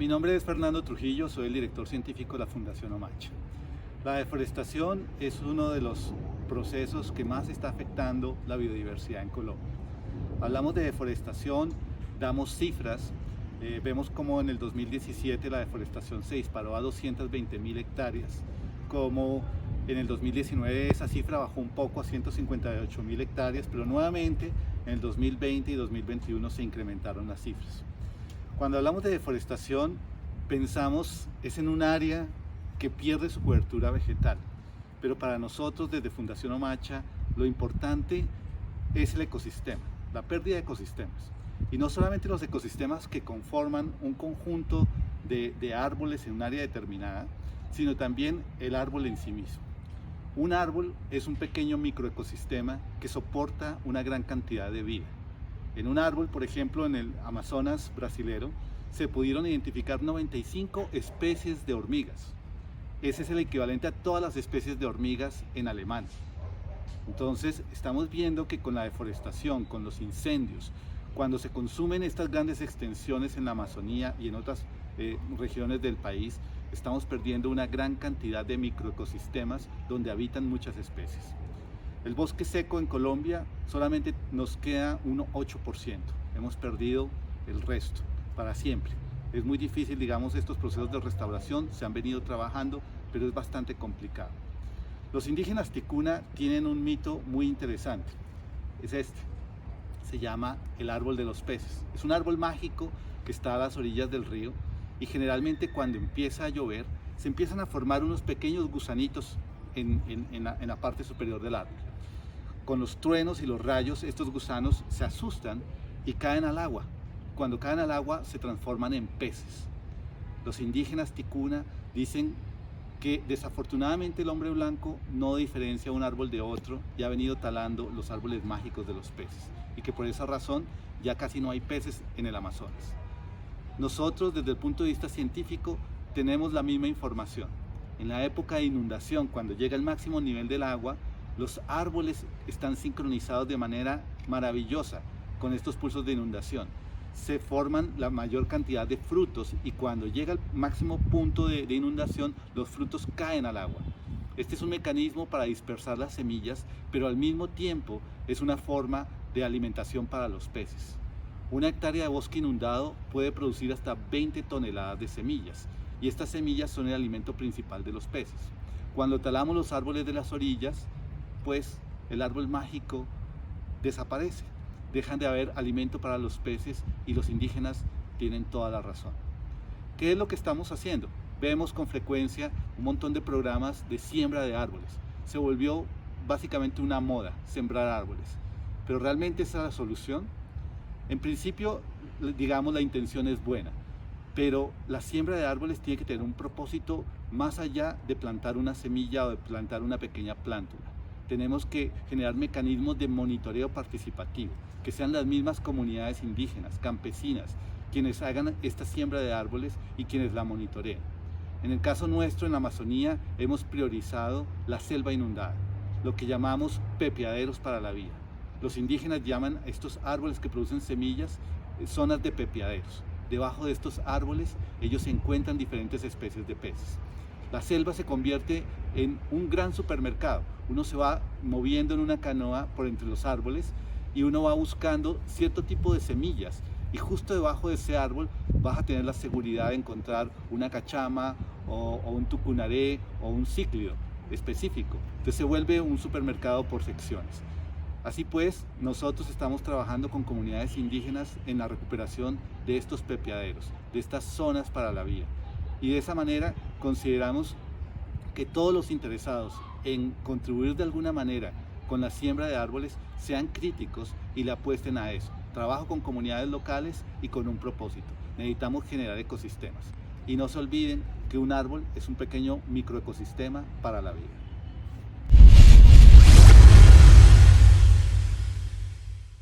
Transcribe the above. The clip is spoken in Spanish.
Mi nombre es Fernando Trujillo, soy el director científico de la Fundación Omacha. La deforestación es uno de los procesos que más está afectando la biodiversidad en Colombia. Hablamos de deforestación, damos cifras, vemos como en el 2017 la deforestación se disparó a 220.000 hectáreas, como en el 2019 esa cifra bajó un poco a 158.000 hectáreas, pero nuevamente en el 2020 y 2021 se incrementaron las cifras. Cuando hablamos de deforestación, pensamos es en un área que pierde su cobertura vegetal, pero para nosotros desde Fundación Omacha lo importante es el ecosistema, la pérdida de ecosistemas. Y no solamente los ecosistemas que conforman un conjunto de árboles en un área determinada, sino también el árbol en sí mismo. Un árbol es un pequeño microecosistema que soporta una gran cantidad de vida. En un árbol, por ejemplo, en el Amazonas brasilero, se pudieron identificar 95 especies de hormigas. Ese es el equivalente a todas las especies de hormigas en Alemania. Entonces, estamos viendo que con la deforestación, con los incendios, cuando se consumen estas grandes extensiones en la Amazonía y en otras regiones del país, estamos perdiendo una gran cantidad de microecosistemas donde habitan muchas especies. El bosque seco en Colombia solamente nos queda un 8%. Hemos perdido el resto para siempre. Es muy difícil, digamos, estos procesos de restauración se han venido trabajando, pero es bastante complicado. Los indígenas ticuna tienen un mito muy interesante. Es este. Se llama el árbol de los peces. Es un árbol mágico que está a las orillas del río y generalmente cuando empieza a llover se empiezan a formar unos pequeños gusanitos en la parte superior del árbol. Con los truenos y los rayos, estos gusanos se asustan y caen al agua. Cuando caen al agua se transforman en peces. Los indígenas ticuna dicen que desafortunadamente el hombre blanco no diferencia un árbol de otro y ha venido talando los árboles mágicos de los peces y que por esa razón ya casi no hay peces en el Amazonas. Nosotros desde el punto de vista científico tenemos la misma información. En la época de inundación, cuando llega el máximo nivel del agua, los árboles están sincronizados de manera maravillosa con estos pulsos de inundación. Se forman la mayor cantidad de frutos y cuando llega el máximo punto de inundación, los frutos caen al agua. Este es un mecanismo para dispersar las semillas, pero al mismo tiempo es una forma de alimentación para los peces. Una hectárea de bosque inundado puede producir hasta 20 toneladas de semillas y estas semillas son el alimento principal de los peces. Cuando talamos los árboles de las orillas, pues el árbol mágico desaparece. Dejan de haber alimento para los peces y los indígenas tienen toda la razón. ¿Qué es lo que estamos haciendo? Vemos con frecuencia un montón de programas de siembra de árboles. Se volvió básicamente una moda sembrar árboles. ¿Pero realmente esa es la solución? En principio, digamos, la intención es buena, pero la siembra de árboles tiene que tener un propósito más allá de plantar una semilla o de plantar una pequeña plántula. Tenemos que generar mecanismos de monitoreo participativo, que sean las mismas comunidades indígenas, campesinas, quienes hagan esta siembra de árboles y quienes la monitoreen. En el caso nuestro, en la Amazonía, hemos priorizado la selva inundada, lo que llamamos pepiaderos para la vida. Los indígenas llaman a estos árboles que producen semillas zonas de pepiaderos. Debajo de estos árboles ellos encuentran diferentes especies de peces. La selva se convierte en un gran supermercado. Uno se va moviendo en una canoa por entre los árboles y uno va buscando cierto tipo de semillas. Y justo debajo de ese árbol vas a tener la seguridad de encontrar una cachama o un tucunaré o un cíclido específico. Entonces se vuelve un supermercado por secciones. Así pues, nosotros estamos trabajando con comunidades indígenas en la recuperación de estos pepiaderos, de estas zonas para la vida. Y de esa manera consideramos que todos los interesados en contribuir de alguna manera con la siembra de árboles sean críticos y le apuesten a eso. Trabajo con comunidades locales y con un propósito. Necesitamos generar ecosistemas. Y no se olviden que un árbol es un pequeño microecosistema para la vida.